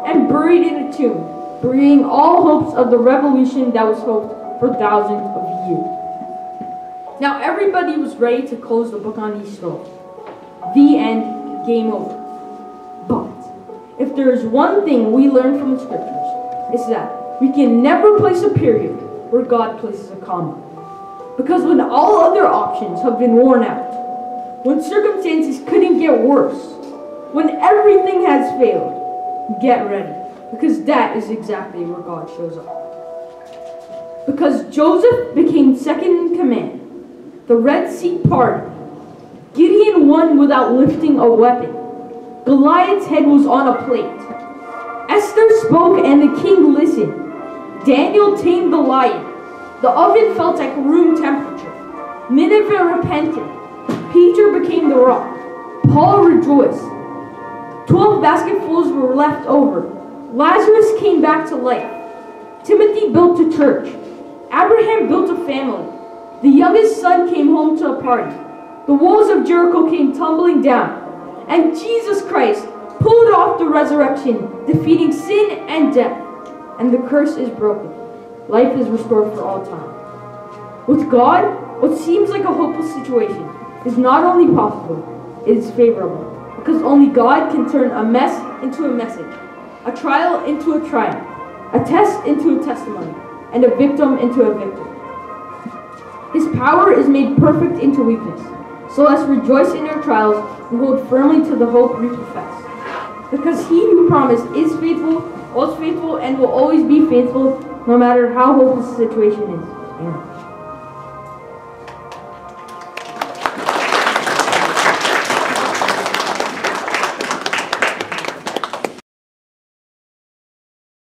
and buried in a tomb, burying all hopes of the revolution that was hoped for thousands of years. Now everybody was ready to close the book on these stories. The end, game over. But if there is one thing we learn from the scriptures, it's that we can never place a period where God places a comma. Because when all other options have been worn out, when circumstances couldn't get worse, when everything has failed, get ready, because that is exactly where God shows up. Because Joseph became second in command, the Red Sea parted, Gideon won without lifting a weapon, Goliath's head was on a plate, Esther spoke and the king listened, Daniel tamed the lion, the oven felt at room temperature, Nineveh repented, Peter became the rock, Paul rejoiced, 12 basketfuls were left over, Lazarus came back to life, Timothy built a church, Abraham built a family, the youngest son came home to a party, the walls of Jericho came tumbling down, and Jesus Christ pulled off the resurrection, defeating sin and death, and the curse is broken. Life is restored for all time. With God, what seems like a hopeless situation is not only possible, it is favorable. Because only God can turn a mess into a message, a trial into a triumph, a test into a testimony, and a victim into a victor. His power is made perfect into weakness. So let's rejoice in our trials and hold firmly to the hope we profess. Because he who promised is faithful, was faithful, and will always be faithful, no matter how hopeless the situation is. Amen.